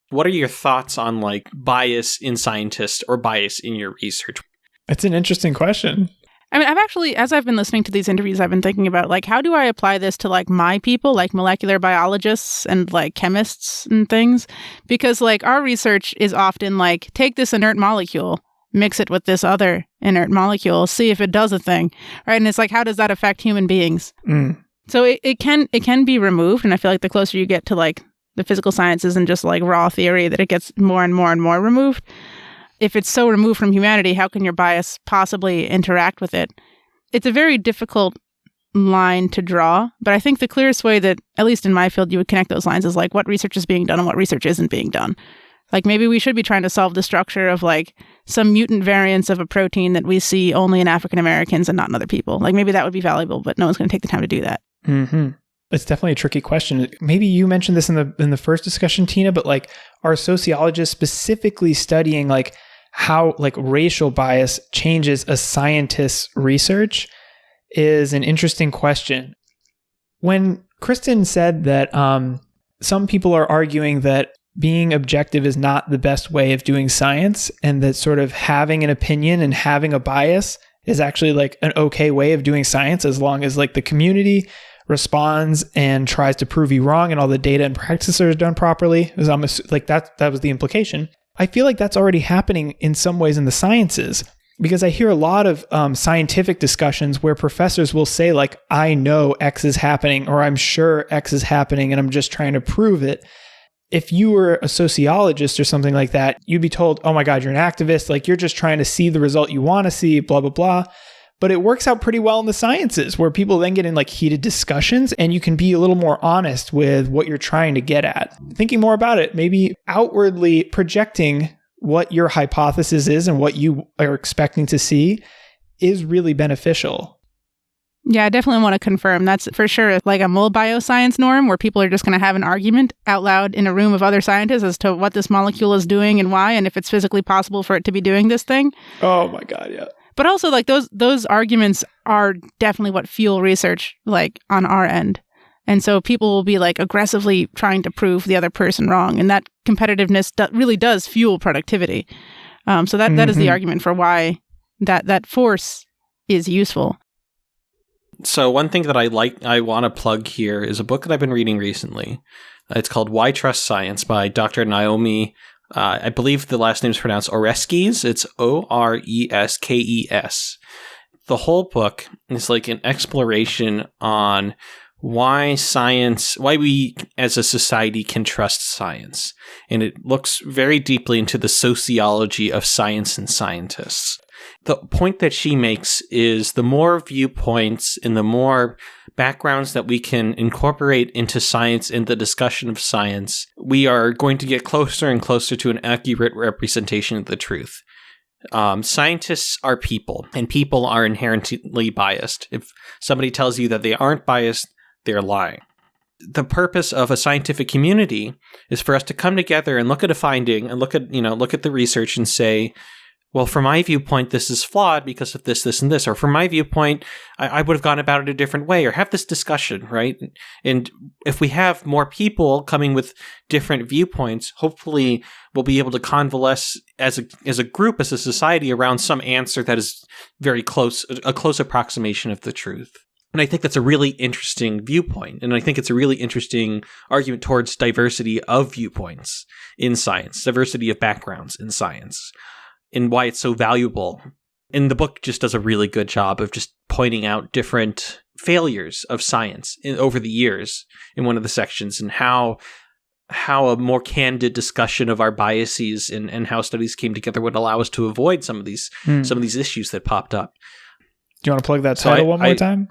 What are your thoughts on like bias in scientists or bias in your research? It's an interesting question. I mean, I've actually, as I've been listening to these interviews, I've been thinking about, like, how do I apply this to, like, my people, like molecular biologists and, like, chemists and things? Because, like, our research is often, like, take this inert molecule, mix it with this other inert molecule, see if it does a thing, right? And it's like, how does that affect human beings? So it can be removed, and I feel like the closer you get to, like, the physical sciences and just, like, raw theory, that it gets more and more and more removed. If it's so removed from humanity, how can your bias possibly interact with it? It's a very difficult line to draw, but I think the clearest way that, at least in my field, you would connect those lines is like what research is being done and what research isn't being done. Like maybe we should be trying to solve the structure of like some mutant variants of a protein that we see only in African Americans and not in other people. Like maybe that would be valuable, but no one's going to take the time to do that. Mm-hmm. It's definitely a tricky question. Maybe you mentioned this in the first discussion, Tina, but like are sociologists specifically studying like how like racial bias changes a scientist's research is an interesting question. When Kristen said that some people are arguing that being objective is not the best way of doing science, and that sort of having an opinion and having a bias is actually like an okay way of doing science, as long as like the community responds and tries to prove you wrong and all the data and practices are done properly. Like that was the implication. I feel like that's already happening in some ways in the sciences, because I hear a lot of scientific discussions where professors will say like, I know X is happening, or I'm sure X is happening, and I'm just trying to prove it. If you were a sociologist or something like that, you'd be told, oh my God, you're an activist. Like you're just trying to see the result you want to see, blah, blah, blah. But it works out pretty well in the sciences, where people then get in like heated discussions and you can be a little more honest with what you're trying to get at. Thinking more about it, maybe outwardly projecting what your hypothesis is and what you are expecting to see is really beneficial. Yeah, I definitely want to confirm. That's for sure like a mold bioscience norm, where people are just going to have an argument out loud in a room of other scientists as to what this molecule is doing and why, and if it's physically possible for it to be doing this thing. Oh my God, yeah. But also, like, those arguments are definitely what fuel research, like, on our end. And so people will be, like, aggressively trying to prove the other person wrong. And that competitiveness really does fuel productivity. So that is the argument for why that force is useful. So one thing that I want to plug here is a book that I've been reading recently. It's called Why Trust Science by Dr. Naomi I believe the last name is pronounced Oreskes. It's Oreskes. The whole book is like an exploration on why we as a society can trust science. And it looks very deeply into the sociology of science and scientists. The point that she makes is the more viewpoints and the more backgrounds that we can incorporate into science in the discussion of science, we are going to get closer and closer to an accurate representation of the truth. Scientists are people, and people are inherently biased. If somebody tells you that they aren't biased, they're lying. The purpose of a scientific community is for us to come together and look at a finding and look at the research and say, well, from my viewpoint, this is flawed because of this, this, and this. Or from my viewpoint, I would have gone about it a different way, or have this discussion, right? And if we have more people coming with different viewpoints, hopefully we'll be able to convalesce as a group, as a society, around some answer that is very close, a close approximation of the truth. And I think that's a really interesting viewpoint. And I think it's a really interesting argument towards diversity of viewpoints in science, diversity of backgrounds in science, and why it's so valuable. And the book just does a really good job of just pointing out different failures of science over the years in one of the sections, and how a more candid discussion of our biases and how studies came together would allow us to avoid some of these issues that popped up. Do you want to plug that title one more time?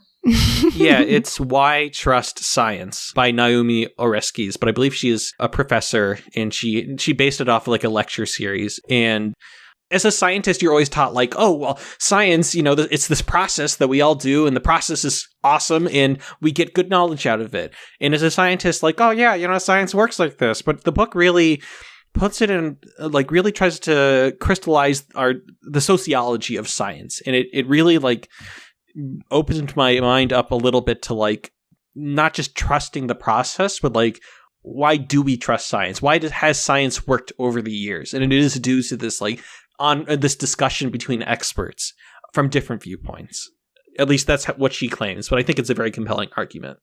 Yeah, it's Why Trust Science by Naomi Oreskes, but I believe she is a professor, and she based it off of like a lecture series. And as a scientist, you're always taught like, oh, well, science, it's this process that we all do, and the process is awesome, and we get good knowledge out of it. And as a scientist, like, oh yeah, science works like this. But the book really puts it in, like, really tries to crystallize the sociology of science, and it really like opens my mind up a little bit to like not just trusting the process, but like, why do we trust science? Why has science worked over the years? And it is due to this like on this discussion between experts from different viewpoints. At least that's what she claims, but I think it's a very compelling argument.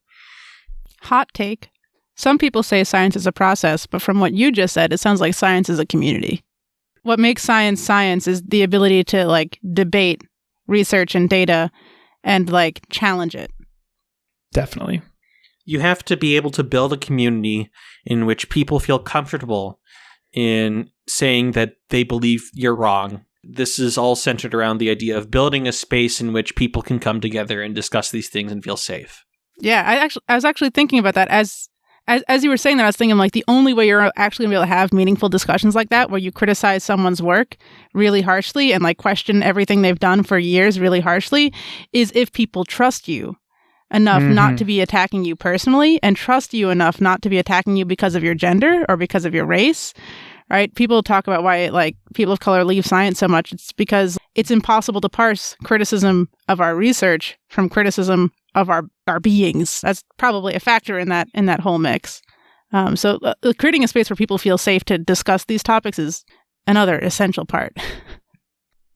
Hot take. Some people say science is a process, but from what you just said, it sounds like science is a community. What makes science science is the ability to like debate research and data and like challenge it. Definitely. You have to be able to build a community in which people feel comfortable in saying that they believe you're wrong. This is all centered around the idea of building a space in which people can come together and discuss these things and feel safe. Yeah, I was actually thinking about that as you were saying that. I was thinking like the only way you're actually gonna be able to have meaningful discussions like that, where you criticize someone's work really harshly and like question everything they've done for years really harshly, is if people trust you enough not to be attacking you personally, and trust you enough not to be attacking you because of your gender or because of your race. Right? People talk about why like people of color leave science so much. It's because it's impossible to parse criticism of our research from criticism of our beings. That's probably a factor in that whole mix. So creating a space where people feel safe to discuss these topics is another essential part.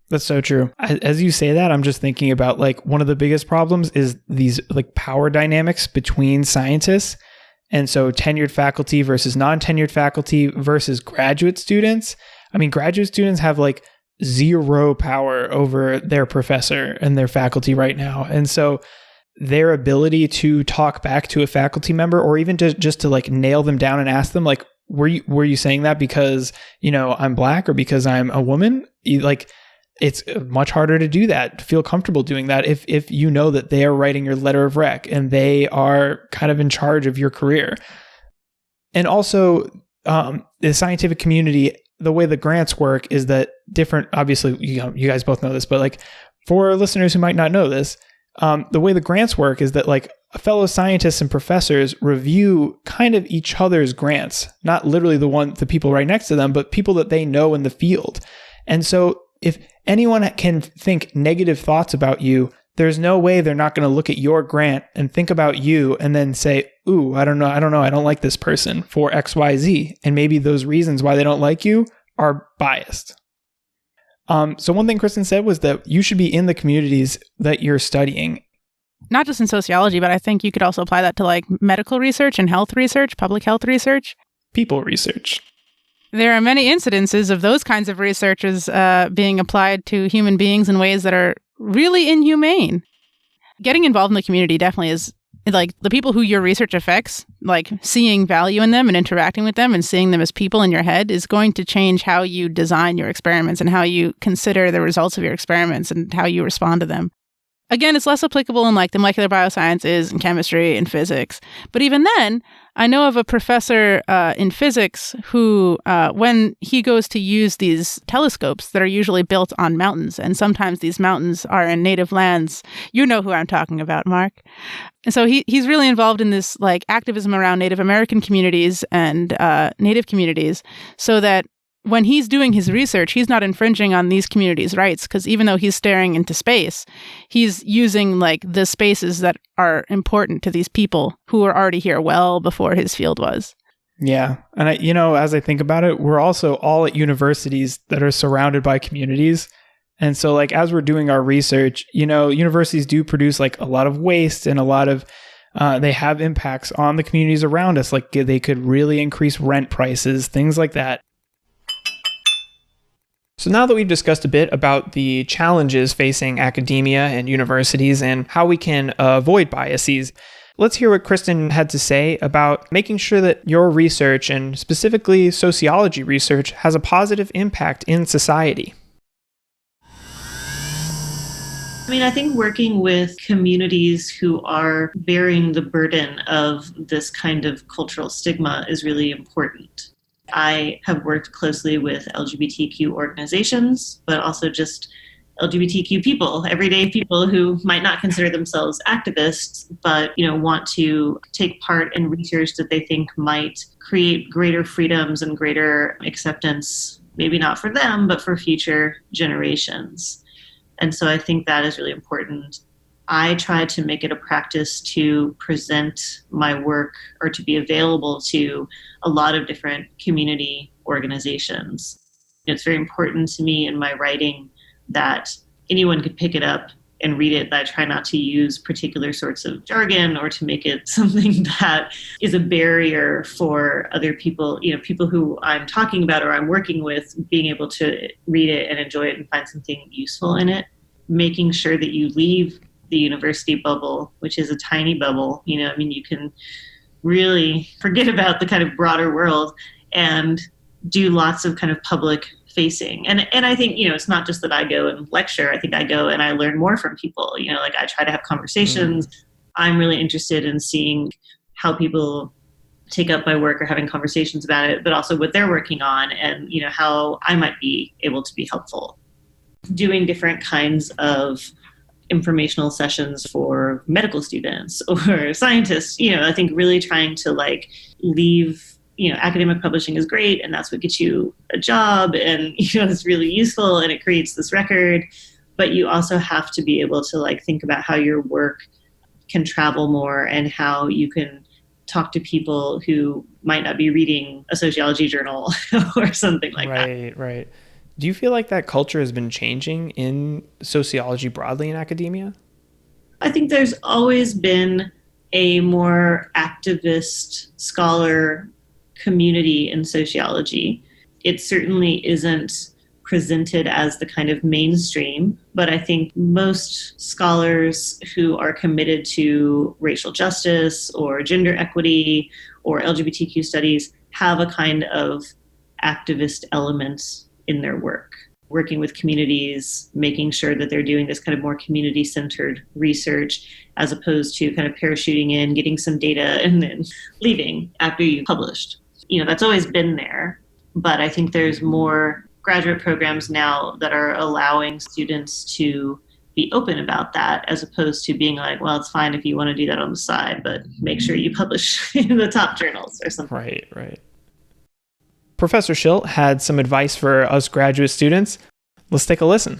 That's so true. As you say that, I'm just thinking about like one of the biggest problems is these like power dynamics between scientists. And so tenured faculty versus non-tenured faculty versus graduate students. I mean, graduate students have like zero power over their professor and their faculty right now. And so their ability to talk back to a faculty member, or even to just to like nail them down and ask them like, were you saying that because, I'm Black or because I'm a woman? It's much harder to do that, to feel comfortable doing that if you know that they are writing your letter of rec and they are kind of in charge of your career. And also, the scientific community, the way the grants work is that different, obviously, you guys both know this, but like for listeners who might not know this, the way the grants work is that like fellow scientists and professors review kind of each other's grants, not literally the people right next to them, but people that they know in the field. And so if anyone can think negative thoughts about you, there's no way they're not going to look at your grant and think about you and then say, ooh, I don't know, I don't like this person for XYZ. And maybe those reasons why they don't like you are biased. So one thing Kristen said was that you should be in the communities that you're studying. Not just in sociology, but I think you could also apply that to like medical research and health research, public health research. People research. There are many incidences of those kinds of researches being applied to human beings in ways that are really inhumane. Getting involved in the community definitely is, like, the people who your research affects, like seeing value in them and interacting with them and seeing them as people in your head is going to change how you design your experiments and how you consider the results of your experiments and how you respond to them. Again, it's less applicable in like the molecular biosciences and chemistry and physics. But even then, I know of a professor in physics who, when he goes to use these telescopes that are usually built on mountains, and sometimes these mountains are in native lands, you know who I'm talking about, Mark. And so he's really involved in this like activism around Native American communities and Native communities, so that when he's doing his research, he's not infringing on these communities' rights, because even though he's staring into space, he's using like the spaces that are important to these people who are already here well before his field was. Yeah. And as I think about it, we're also all at universities that are surrounded by communities. And so like, as we're doing our research, universities do produce like a lot of waste and a lot of, they have impacts on the communities around us. Like they could really increase rent prices, things like that. So now that we've discussed a bit about the challenges facing academia and universities and how we can avoid biases, let's hear what Kristen had to say about making sure that your research, and specifically sociology research, has a positive impact in society. I mean, I think working with communities who are bearing the burden of this kind of cultural stigma is really important. I have worked closely with LGBTQ organizations, but also just LGBTQ people, everyday people who might not consider themselves activists, but want to take part in research that they think might create greater freedoms and greater acceptance, maybe not for them, but for future generations. And so I think that is really important. I try to make it a practice to present my work or to be available to a lot of different community organizations. It's very important to me in my writing that anyone could pick it up and read it, that I try not to use particular sorts of jargon or to make it something that is a barrier for other people, people who I'm talking about or I'm working with, being able to read it and enjoy it and find something useful in it. Making sure that you leave the university bubble, which is a tiny bubble. You can really forget about the kind of broader world and do lots of kind of public facing. And I think, it's not just that I go and lecture. I think I go and I learn more from people. I try to have conversations. I'm really interested in seeing how people take up my work or having conversations about it, but also what they're working on and, how I might be able to be helpful. Doing different kinds of informational sessions for medical students or scientists, I think really trying to leave, academic publishing is great and that's what gets you a job and, it's really useful and it creates this record, but you also have to be able to think about how your work can travel more and how you can talk to people who might not be reading a sociology journal or something like that. Right. Do you feel like that culture has been changing in sociology broadly in academia? I think there's always been a more activist scholar community in sociology. It certainly isn't presented as the kind of mainstream, but I think most scholars who are committed to racial justice or gender equity or LGBTQ studies have a kind of activist element in their work, working with communities, making sure that they're doing this kind of more community-centered research as opposed to kind of parachuting in, getting some data, and then leaving after you've published. That's always been there, but I think there's more graduate programs now that are allowing students to be open about that as opposed to being like, well, it's fine if you want to do that on the side, but make sure you publish in the top journals or something. Right. Professor Schilt had some advice for us graduate students. Let's take a listen.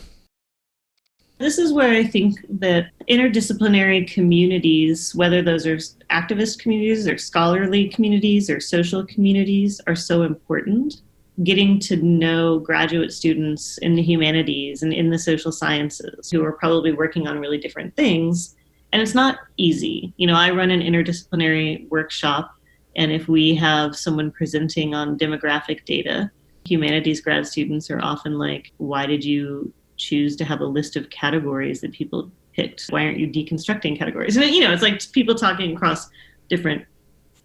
This is where I think that interdisciplinary communities, whether those are activist communities or scholarly communities or social communities, are so important. Getting to know graduate students in the humanities and in the social sciences who are probably working on really different things. And it's not easy. I run an interdisciplinary workshop. And if we have someone presenting on demographic data, humanities grad students are often like, why did you choose to have a list of categories that people picked? Why aren't you deconstructing categories? And it's like people talking across different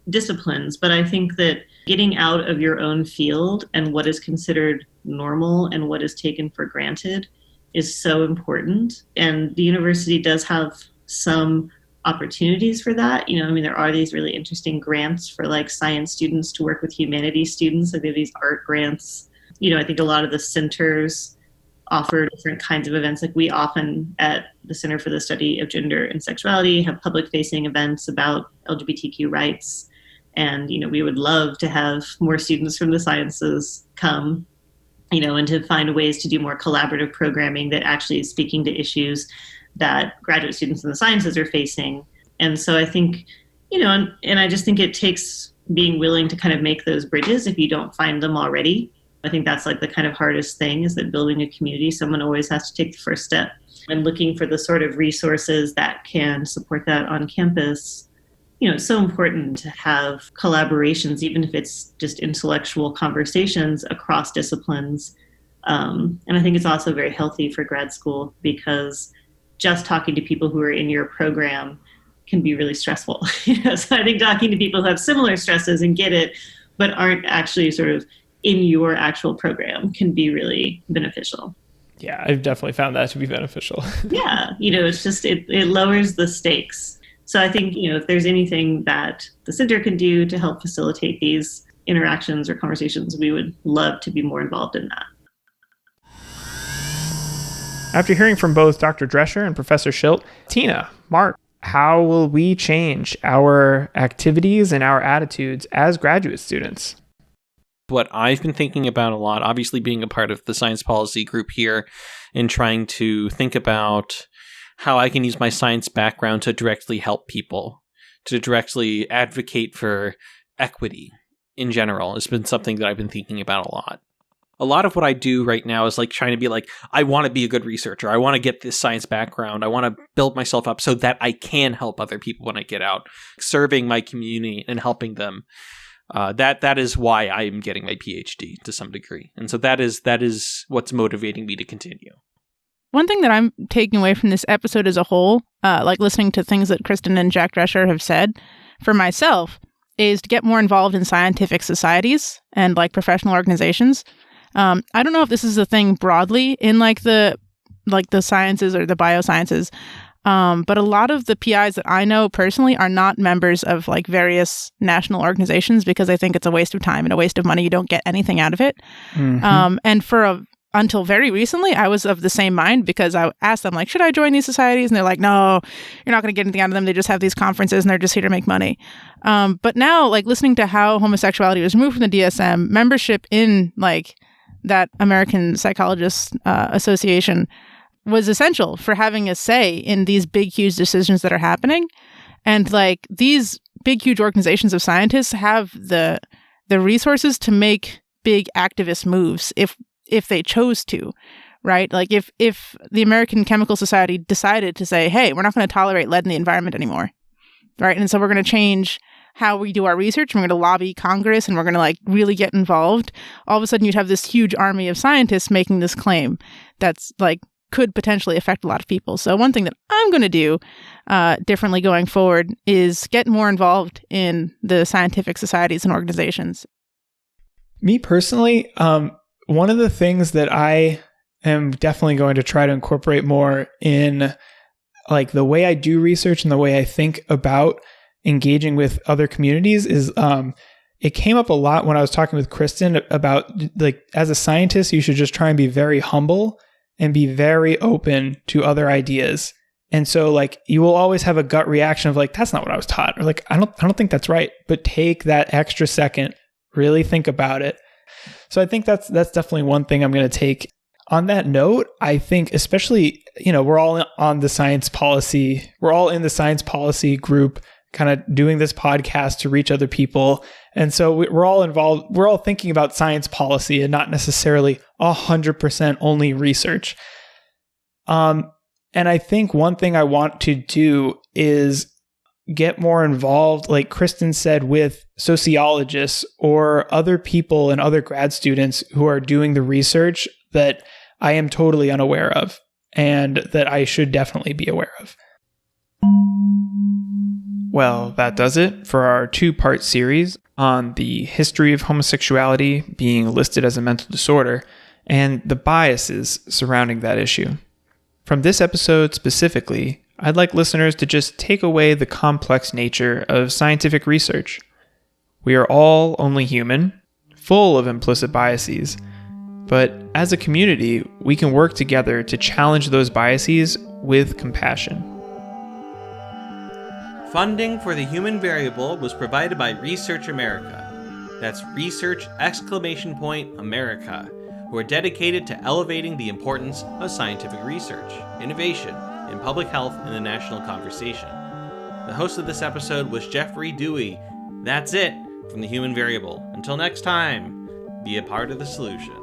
disciplines. But I think that getting out of your own field and what is considered normal and what is taken for granted is so important. And the university does have some opportunities for that. There are these really interesting grants for science students to work with humanities students. So they have these art grants. I think a lot of the centers offer different kinds of events. We often at the Center for the Study of Gender and Sexuality have public facing events about LGBTQ rights. And, we would love to have more students from the sciences come, and to find ways to do more collaborative programming that actually is speaking to issues that graduate students in the sciences are facing. And so I think, and I just think it takes being willing to kind of make those bridges if you don't find them already. I think that's the kind of hardest thing, is that building a community, someone always has to take the first step, and looking for the sort of resources that can support that on campus. It's so important to have collaborations, even if it's just intellectual conversations across disciplines. And I think it's also very healthy for grad school, because just talking to people who are in your program can be really stressful. So I think talking to people who have similar stresses and get it, but aren't actually sort of in your actual program, can be really beneficial. Yeah, I've definitely found that to be beneficial. Yeah, it's just, it lowers the stakes. So I think, if there's anything that the center can do to help facilitate these interactions or conversations, we would love to be more involved in that. After hearing from both Dr. Drescher and Professor Schilt, Tina, Mark, how will we change our activities and our attitudes as graduate students? What I've been thinking about a lot, obviously being a part of the science policy group here and trying to think about how I can use my science background to directly help people, to directly advocate for equity in general, has been something that I've been thinking about a lot. A lot of what I do right now is like trying to be like, I want to be a good researcher. I want to get this science background. I want to build myself up so that I can help other people when I get out, serving my community and helping them. That is why I am getting my PhD to some degree. And so that is what's motivating me to continue. One thing that I'm taking away from this episode as a whole, like listening to things that Kristen and Jack Drescher have said for myself, is to get more involved in scientific societies and like professional organizations. I don't know if this is a thing broadly in like the sciences or the biosciences, but a lot of the PIs that I know personally are not members of like various national organizations because I think it's a waste of time and a waste of money. You don't get anything out of it. Mm-hmm. And until very recently, I was of the same mind because I asked them like, should I join these societies? And they're like, no, you're not going to get anything out of them. They just have these conferences and they're just here to make money. But now like listening to how homosexuality was removed from the DSM, membership in like that American Psychologists Association was essential for having a say in these big, huge decisions that are happening. And like these big, huge organizations of scientists have the resources to make big activist moves if they chose to, right? Like if the American Chemical Society decided to say, hey, we're not going to tolerate lead in the environment anymore, right? And so we're going to change how we do our research, and we're going to lobby Congress, and we're going to like really get involved. All of a sudden you'd have this huge army of scientists making this claim that's like could potentially affect a lot of people. So one thing that I'm going to do differently going forward is get more involved in the scientific societies and organizations. Me personally, one of the things that I am definitely going to try to incorporate more in like the way I do research and the way I think about engaging with other communities is it came up a lot when I was talking with Kristen about like as a scientist, you should just try and be very humble and be very open to other ideas. And so like you will always have a gut reaction of like, that's not what I was taught, or like, I don't think that's right. But take that extra second, really think about it. So I think that's definitely one thing I'm going to take. On that note, I think especially, we're all in the science policy group, kind of doing this podcast to reach other people. And so we're all involved. We're all thinking about science policy and not necessarily 100% only research. And I think one thing I want to do is get more involved, like Kristen said, with sociologists or other people and other grad students who are doing the research that I am totally unaware of and that I should definitely be aware of. Well, that does it for our 2-part series on the history of homosexuality being listed as a mental disorder and the biases surrounding that issue. From this episode specifically, I'd like listeners to just take away the complex nature of scientific research. We are all only human, full of implicit biases, but as a community, we can work together to challenge those biases with compassion. Funding for The Human Variable was provided by Research America. That's Research America, who are dedicated to elevating the importance of scientific research, innovation, and public health in the national conversation. The host of this episode was Jeffery Dewey. That's it from The Human Variable. Until next time, be a part of the solution.